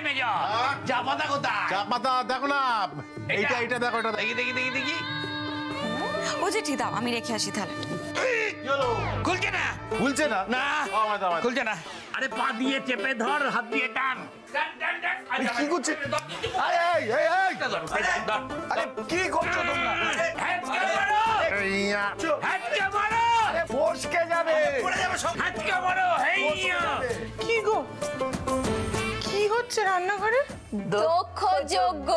মেজো চা পাতা কোথায়? চা পাতা দেখো না, এইটা দেখো, এটা দেখি দেখি দেখি দেখি। ও যে ঠিক দাও, আমি রেখে আসি তাহলে। খুলছে না? খুলছে না? না খুলছে না। আরে পা দিয়ে চেপে ধর, হাত দিয়ে টান। কি করছে? আরে কি করছো তোমরা? ফসকে যাবে। কি গো, কি হচ্ছে রান্নাঘরে? দক্ষ যজ্ঞ।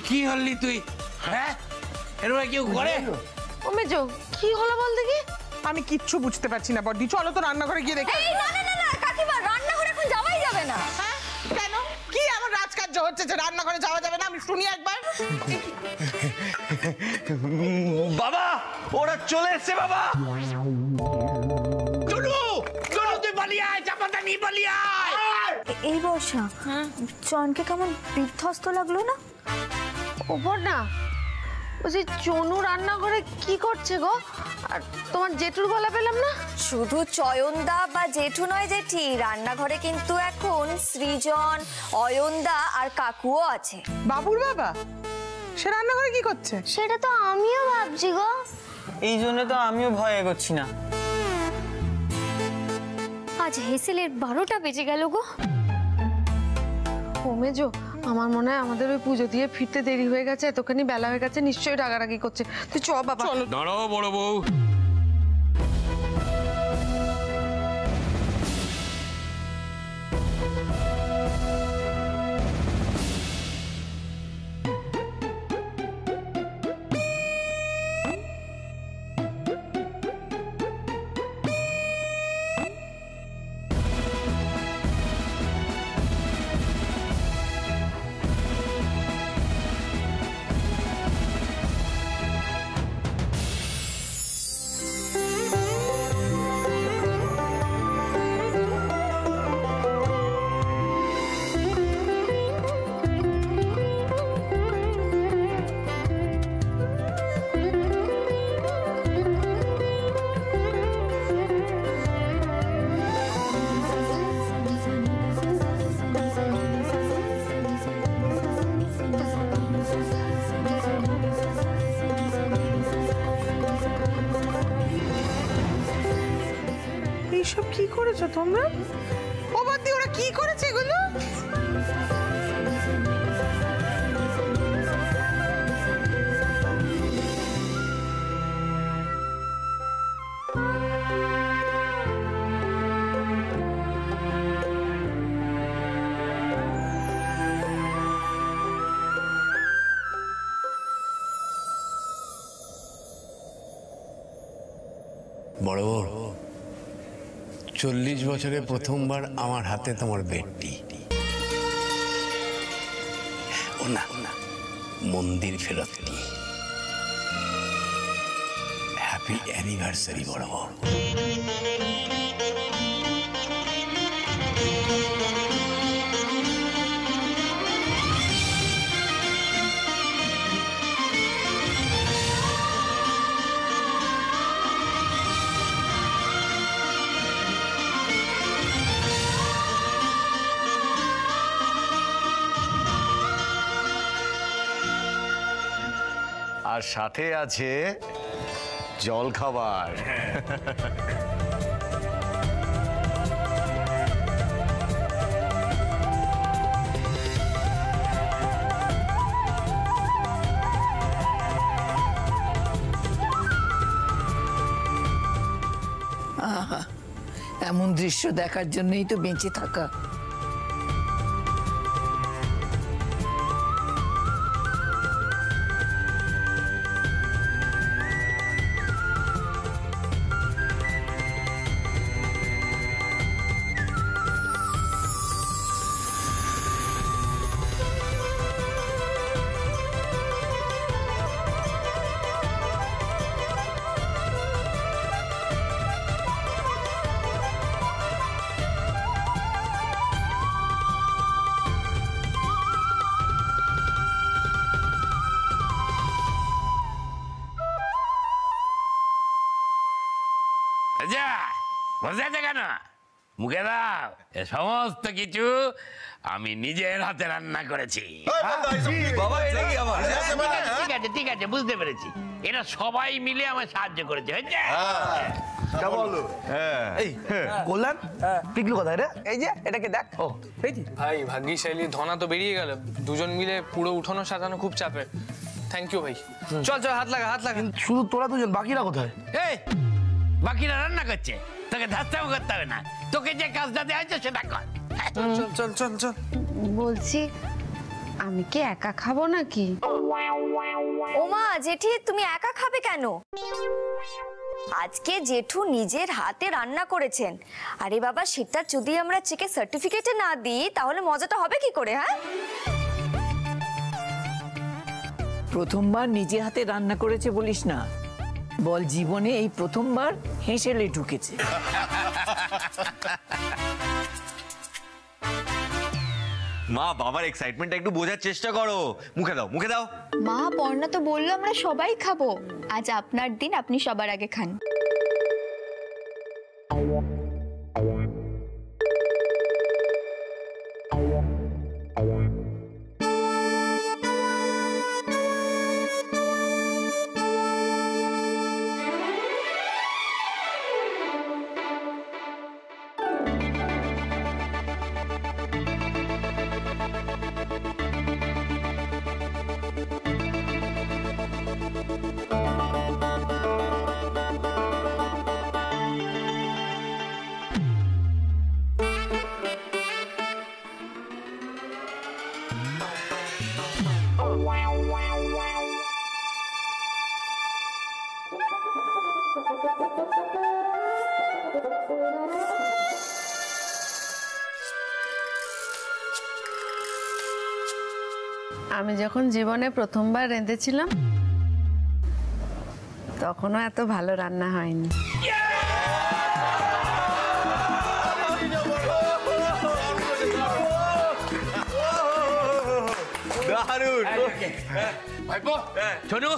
কি হলি তুই? হ্যাঁ এরকম কেউ করে? ও মেজো কি হলো বল দেখি। আমি কিচ্ছু বুঝতে পারছি না বড়দি, চলো তো রান্নাঘরে গিয়ে দেখি। না না না না কাকিমা, রান্নাঘরে এখন যাওয়াই যাবে না। হ্যাঁ কেন, কি আমার রাজকার্য হচ্ছে যে রান্নাঘরে যাওয়া যাবে না? আমি শুনি একবার। বাবা ওরা চলে এসছে বাবা। চলো চলো তুই পালিয়ে আয়, চা পাতা নিয়ে পালিয়ে আয়। এই বর্ষা চনকে কেমন বিধ্বস্ত লাগলো না? ওপর না ও যে চনু রান্নাঘরে কি করছে গো? আর তোমার জেঠুর গলা পেলাম না। শুধু চয়নদা বা জেঠু নয় জেঠি, রান্নাঘরে কিন্তু এখন সৃজন, অয়নদা আর কাকুও আছে। বাবুর বাবা সে রান্নাঘরে কি করছে? সেটা তো আমিও ভাবছি গো। এই জন্য তো আমিও ভয় এগোচ্ছি না। আজ হেসেলের 12টা বেজে গেল গো। ও মেজো, আমার মনে হয় আমাদের ওই পুজো দিয়ে ফিরতে দেরি হয়ে গেছে, এতখানি বেলা হয়ে গেছে, নিশ্চয়ই রাগারাগি করছে। তুই চ বাবা। দাঁড়াও বড় বউ। এইসব কি করেছো তোমরা? ও বাদি ওরা কি করেছে এগুলো? বড় বড় 40 বছরে প্রথমবার আমার হাতে তোমার বেডটি। ও না মন্দির ফেরতটি। হ্যাপি অ্যানিভার্সারি বড় বড়। আর সাথে আছে জল খাবার। এমন দৃশ্য দেখার জন্যই তো বেঁচে থাকা। বসে আছে কেন? মুখে দাও, এ সমস্ত কিছু আমি নিজের হাতে রান্না করেছি। ঠিক আছে ঠিক আছে, বুঝতে পেরেছি। এরা সবাই মিলে আমার সাহায্য করেছে, হয়েছে? কল্যাণ, পিকলু কোথায় রে? এই যে এটাকে দেখ। ও ভাই ভাগ্যিশালী, ধনা তো বেরিয়ে গেল। দুজন মিলে পুরো উঠানো সাজানো খুব চাপের। থ্যাংক ইউ ভাই। চল চল, হাত লাগা হাত লাগা। শুধু তোরা দুজন, বাকিরা কোথায়? এই বাকিরা রান্না করছে, তোকে ধাস্তাও করতে হবে না। তোকে যে কাজটা দেওয়া হয়েছে সেটা কর। চল চল চল চল। বলছি আমি কি একা খাবো নাকি? ওমা জেঠি, তুমি একা খাবে কেন? আজকে জেঠু নিজের হাতে রান্না করেছেন। আরে বাবা, সেটা যদি আমরা চেকে সার্টিফিকেটে না দিই তাহলে মজাটা হবে কি করে? হ্যাঁ, প্রথমবার নিজে হাতে রান্না করেছে বলিস না, বল জীবনে এই প্রথমবার হেসেলে ঢুকেছে। মা, বাবার এক্সাইটমেন্টটা একটু বোঝার চেষ্টা করো। মুখে দাও, মুখে দাও। মা, পর্ণা তো বললো আমরা সবাই খাবো। আজ আপনার দিন, আপনি সবার আগে খান। আমি যখন জীবনে প্রথমবার রেঁধেছিলাম তখনও এত ভালো রান্না হয়নি। ছোটু,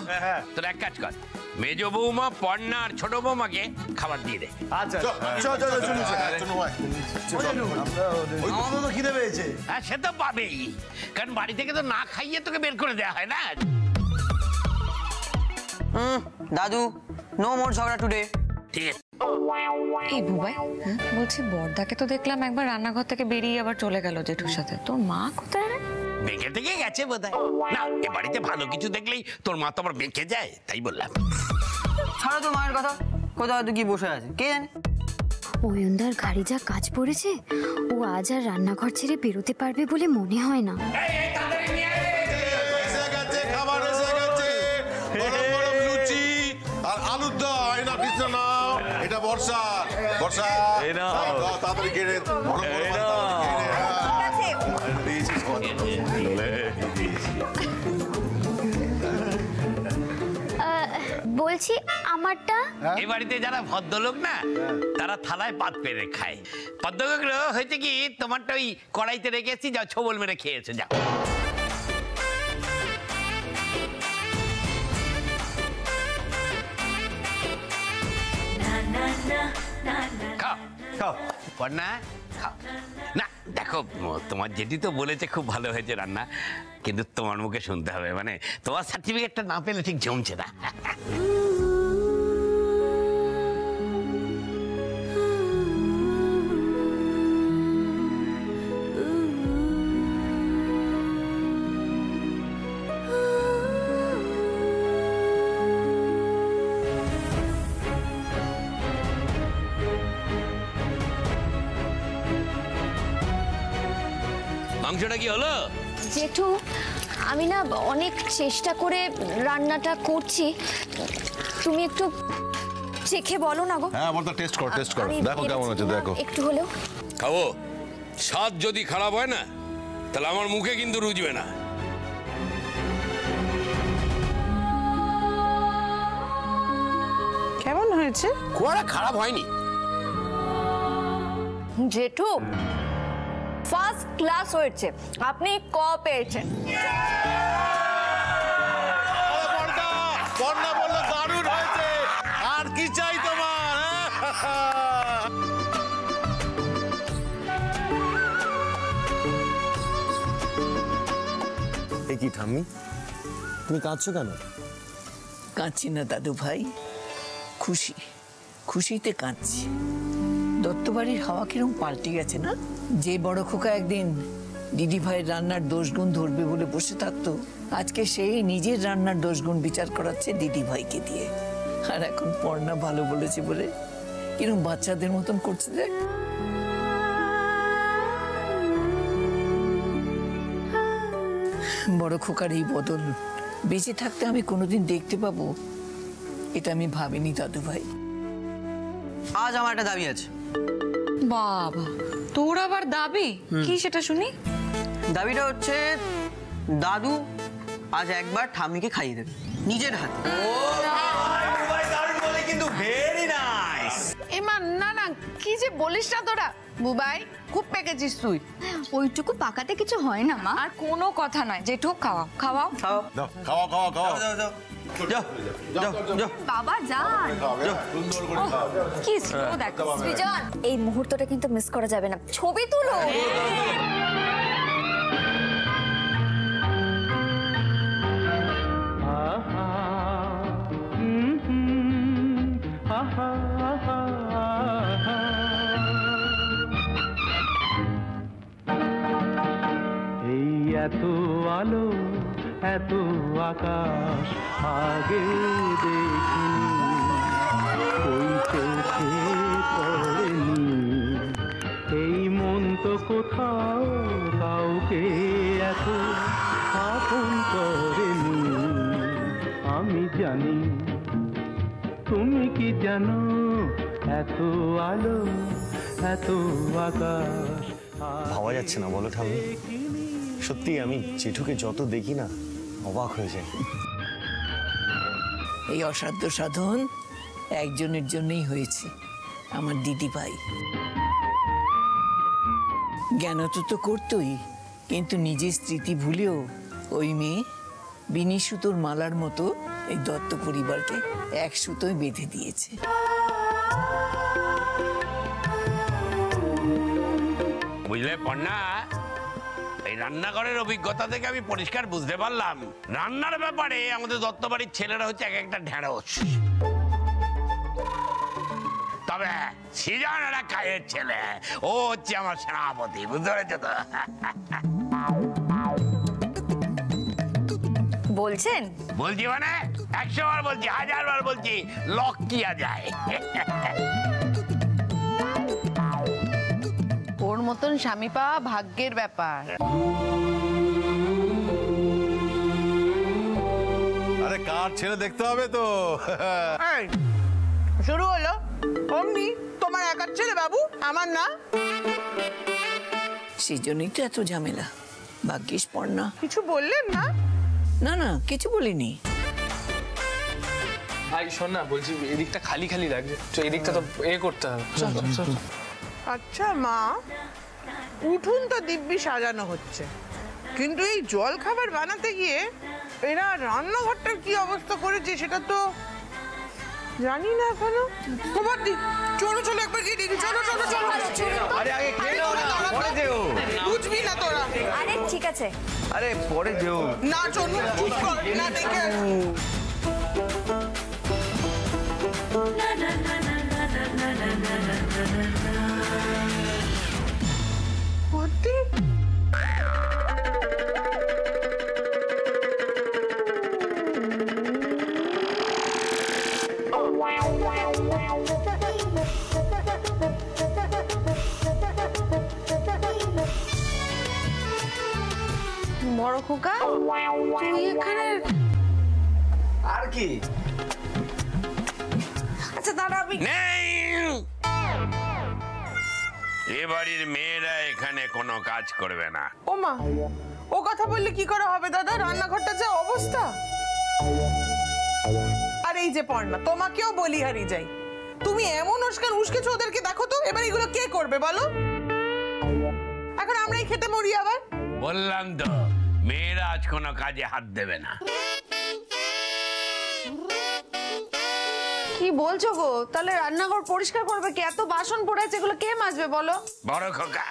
তোর এক কাজ কর, মেজো বৌমা, পর্ণা আর ছোট বৌমাকে খাবার দিয়ে দে। আচ্ছা, খিদে পেয়েছে। হ্যাঁ, সে তো পাবেই, কারণ বাড়ি থেকে তো না খাইয়ে তোকে বের করে দেওয়া হয় না। দাদু, নো মোর ঝগড়া টুডে। ঠিক আছে। এই বুবাই, বলছি বড়দাকে তো দেখলাম একবার রান্নাঘর থেকে বেরিয়ে আবার চলে গেল জেঠুর সাথে। তোর মা কোথায় রে? বেঁকে থেকে গেছে বোধহয়। না, এ বাড়িতে ভালো কিছু দেখলেই তোর মা তো আবার বেঁকে যায়, তাই বললাম। ছাড়ো তো মায়ের কথা, কোথাও হয়তো কি বসে আছে কে জানে। অয়নদার গাড়ি যা কাজ পড়েছে, ও আজ আর রান্নাঘর ছেড়ে বেরোতে পারবে বলে মনে হয় না। খাবার এসে গেছে, গরম গরম লুচি আর আলুর দম। না পিছনে নাও, এটা বর্ষা। বর্ষা তাড়াতাড়ি কেড়ে বলছি আমারটা। এই বাড়িতে যারা ভদ্রলোক না, তারা থালায় পাত পেরে খায়। ভদ্রলোকরা হয়েছে কি, তোমারটা ওই কড়াইতে রেখেছি, যাও ছবল মেরে খেয়েছে, যাও। খাও খাও পর্ণা, খাও। না দেখো, তোমার জেঠি তো বলেছে খুব ভালো হয়েছে রান্না, কিন্তু তোমার মুখে শুনতে হবে, মানে তোমার সার্টিফিকেটটা না পেলে ঠিক জমছে না। মাংসটা কি হলো? জেঠু, আমি না অনেক চেষ্টা করে রান্নাটা করছি, তুমি একটু চেখে বলো না গো। হ্যাঁ, বড়দা টেস্ট করো, টেস্ট করো, দেখো কেমন হচ্ছে, দেখো একটু হলেও। খাবো, স্বাদ যদি খারাপ হয় না তাহলে আমার মুখে কিন্তু রুজবে না। কেমন হয়েছে? খুব একটা খারাপ হয়নি। জেঠু ফার্স্ট ক্লাস হয়েছে, আপনি ক পেয়েছেন। বন্যা বললো দারুণ হয়েছে, আর কি চাই তোমার? এ কি ঠাম্মি, তুমি কাঁদছো কেন? কাঁদছি না দাদু ভাই, খুশিতে কাঁদছি। দত্তবাড়ির হাওয়া কিরম পাল্টে গেছে না? যে বড় খোকা একদিন দিদি ভাইয়ের রান্নার দোষগুণ ধরবে বলে বসে থাকতো, আজকে সেই নিজের রান্নার দোষগুণ বিচার করাচ্ছে দিদি ভাইকে দিয়ে। আর এখন পর্ণা ভালো বলেছে বলে কিরম বাচ্চাদের মতন করছে দেখ। বড় খোকার এই বদল বেঁচে থাকতে আমি কোনোদিন দেখতে পাবো, এটা আমি ভাবিনি দাদু ভাই। আজ আমার একটা দাবি আছে। বাবা, তোর আবার দাবি কি সেটা শুনি? দাবিটা হচ্ছে দাদু আজ একবার ঠাম্মিকে খাইয়ে দেবে নিজের হাতে। কিন্তু ভেরি নাইস। এমা না না, কি যে বলিস না তোরা, বুবাই খুব পেকেছিস তুই। ওইটুকু পাকাতে কিছু হয় না মা। আর কোনো কথা নয়, জেঠু খাওয়াও খাওয়াও। খাওয়া খাওয়া খাওয়া বাবা যান, সুন্দর করে খাও। কি স্লো দেখো। সৃজন, এই মুহূর্তটা কিন্তু মিস করা যাবে না, ছবি তুলো। এই এত আলো এত আকাশ আগে দেখিনি, ওই চোখে পড়েনি। এই মন তো কোথাও কাউকে এত আপন করেনি। আমি জানি, তুমি কি জানো, এত আলো এত আকাশ। ভাবা যাচ্ছে না বলো ঠাম্মি? সত্যি আমি জেঠুকে যত দেখি না অবাক হয়ে যাই। এই অসাধ্য সাধন একজনের জন্যই হয়েছে, আমার দিদি ভাই। জ্ঞান তো করতোই, কিন্তু নিজের স্মৃতি ভুলেও ওই মেয়ে বিনি সুতোর মালার মতো এই দত্ত পরিবারকে এক সুতোয় বেঁধে দিয়েছে। বুঝলে পর্ণা, এই রান্নাঘরের অভিজ্ঞতা থেকে আমি পরিষ্কার বুঝতে পারলাম রান্নার ব্যাপারে আমাদের দত্তবাড়ির ছেলেরা হচ্ছে এক একটা ঢেঁড়স। তবে সৃজন একটা কায়ের ছেলে, ও হচ্ছে আমার সেনাপতি, বুঝতে পেরেছো তো? বলছেন? বলছি মানে 100 বার বলছি, 1000 বার বলছি, লক কিয়া যায়। ওর মতন স্বামী পাওয়া ভাগ্যের ব্যাপার। আরে কার ছেলে দেখতে হবে তো। শুরু হলো অমনি তোমার একার ছেলে বাবু, আমার না। সেজন্যই তো এত ঝামেলা। ভাগ্যিস পর্ণা কিছু বললেন না? না না, কিছু বলিনি। ভাই শোন না, বলছি এদিকটা খালি খালি লাগছে, তো এদিকটা তো করতে হবে। আচ্ছা মা, উঠুন তো দিব্যি সাজানো হচ্ছে, কিন্তু এই জল খাবার বানাতে গিয়ে এরা রান্নাঘরটার কি অবস্থা করেছে সেটা তো জানি না এখনো। চলো চলো একবার গিয়ে দেখি। চলো চলো চলো। আরে আগে খেয়ে নাও না, পরে যেও। বুঝবি না তোরা। আরে ঠিক আছে, আরে পরে যেও না। চলো চুপ কর না, দেখে বড় খোকা, তুই এখানে আর কি? আচ্ছা দাঁড়া, আমি নেই, এ বাড়ির মেয়েরা এখানে কোনো কাজ করবে না। ও মা, ও কথা বললে কি করে হবে দাদা? রান্নাঘরটা যা অবস্থা। আর এই যে পর্ণা, তোমাকেও বলি হারিয়ে যাই, তুমি এমন উস্কান উস্কেছো ওদেরকে, দেখো তো এবার এগুলো কে করবে বলো? এখন আমরাই খেতে মরি আবার। বললাম তো মেয়েরা আজ কোনো কাজে হাত দেবে না। কি বলছো গো? তাহলে রান্নাঘর পরিষ্কার করবে কে? এত বাসন পড়ে আছে, এগুলো কে মাজবে বলো? বড় খোকা,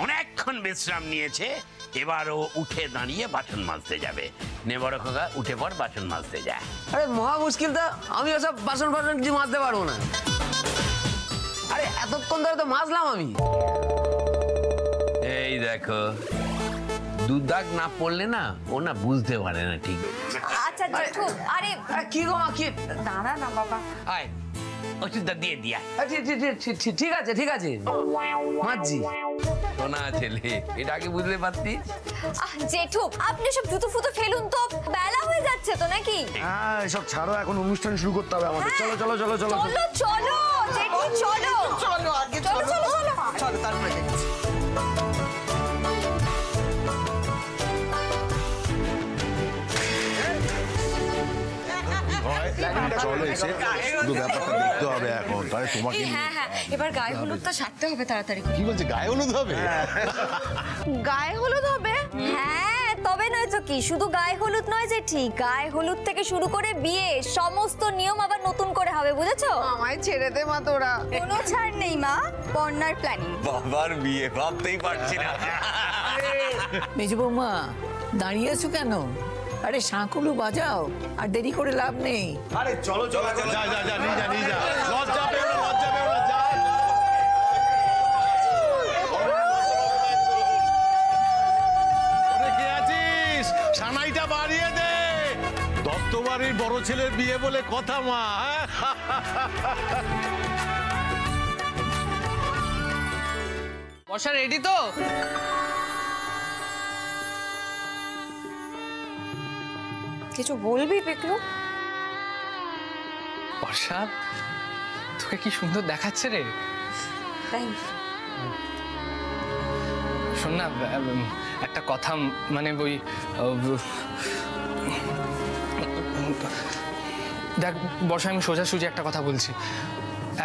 অনেকক্ষণ বিশ্রাম নিয়েছে, এবার ও উঠে দাঁড়িয়ে বাসন মাজতে যাবে। নে বড় খোকা, উঠে পর বাসন মাজতে যা। আরে মহা মুশকিল তো, আমি ওসব বাসন ফাসন কিছু মাজতে পারবো না। আরে এতক্ষণ ধরে তো মাজলাম আমি। এই দেখো, দুদাগ না পড়লে না ও না বুঝতে পারে না ঠিক। আচ্ছা জেঠু, আরে কি গো মা, কি? দাঁড়া না বাবা। আয় ওষুধটা দিয়ে দিয়া। ঠিক আছে ঠিক আছে, মাঝি সোনা ছেলে, এটা আগে বুঝতে পারতিস। জেঠু, আপনি সব জুতো ফুতো ফেলুন তো, বেলা হয়ে যাচ্ছে তো নাকি? হ্যাঁ এসব ছাড়ো, এখন অনুষ্ঠান শুরু করতে হবে আমাদের। চলো চলো চলো চলো চলো চলো জেঠু, চলো চলো আগে চলো চলো চলো চলো, তারপরে দেখছি। চলো এসে শুধু ব্যাপারটা দেখতে হবে এখন, তাহলে তোমাকে হ্যাঁ হ্যাঁ, এবার গায়ে হলুদটা সারতে হবে তাড়াতাড়ি। কি বলছে, গায়ে হলুদ হবে? গায়ে হলুদ হবে? হ্যাঁ, তবে নয় তো কি, শুধু গায়ে হলুদ নয় জেঠি, গায়ে হলুদ থেকে শুরু করে বিয়ে সমস্ত নিয়ম আবার নতুন করে হবে, বুঝেছো? আমায় ছেড়ে দে মা তোরা। কোনো ছাড় নেই মা, পর্ণার প্ল্যানিং। বাবার বিয়ে ভাবতেই পারছি না। মেজ বৌমা দাঁড়িয়ে আছো কেন? আরে শাঁকুলু বাজাও, আর দেরি করে লাভ নেই। আরে চলো চলো চলো, যা যা যা, নিয়ে যা নিয়ে যা, লজ্জা পেও না, লজ্জা পেও না, যা। ওরে কে আছিস, সানাইটা বাড়িয়ে দে। দত্ত বাড়ির বড় ছেলের বিয়ে বলে কথা মা। বর্ষা রেডি তো? কিছু বলবি পিকলু? বর্ষা, তোকে কি সুন্দর দেখাচ্ছে রে। শোন না, একটা কথা, মানে ওই দেখ বর্ষা, আমি সোজাসুজি একটা কথা বলছি।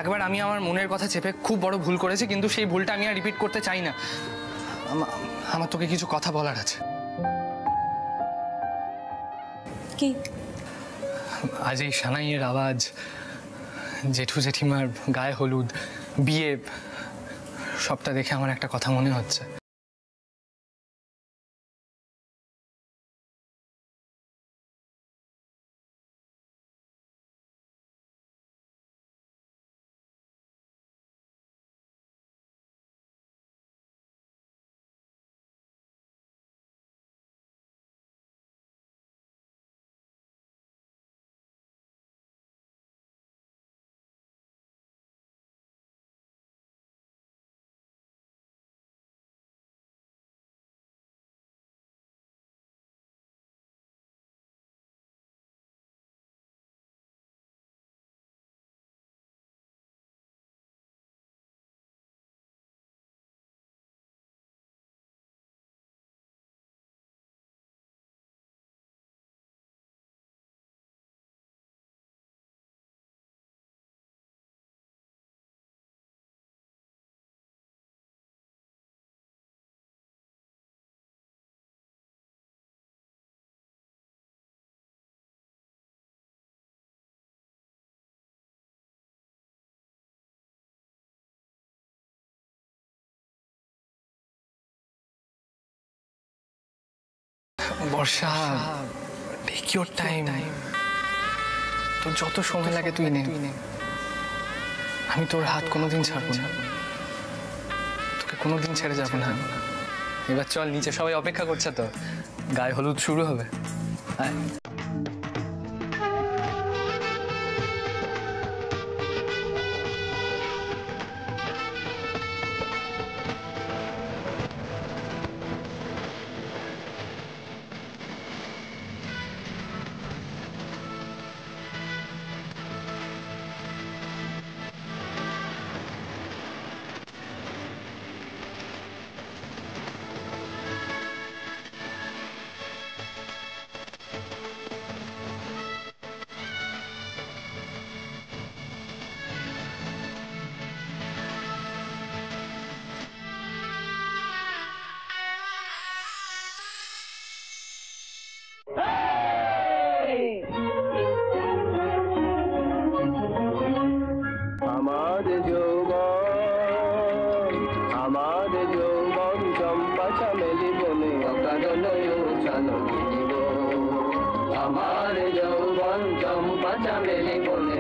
একবার আমি আমার মনের কথা চেপে খুব বড় ভুল করেছি, কিন্তু সেই ভুলটা আমি আর রিপিট করতে চাই না। আমার তোকে কিছু কথা বলার আছে। কি? আজ এই সানাইয়ের আওয়াজ, জেঠু জেঠিমার গায়ে হলুদ, বিয়ে, সবটা দেখে আমার একটা কথা মনে হচ্ছে। বর্ষা, টেক ইওর টাইম, তোর যত সময় লাগে তুই নে। আমি তোর হাত কোনোদিন ছাড়বো না, তোকে কোনোদিন ছেড়ে যাবো না। এবার চল নিচে, সবাই অপেক্ষা করছে তো, গায়ে হলুদ শুরু হবে। হ্যাঁ আমার যৌবন চম্পা জানো আমার যৌবন চম্পা চামেলি বলে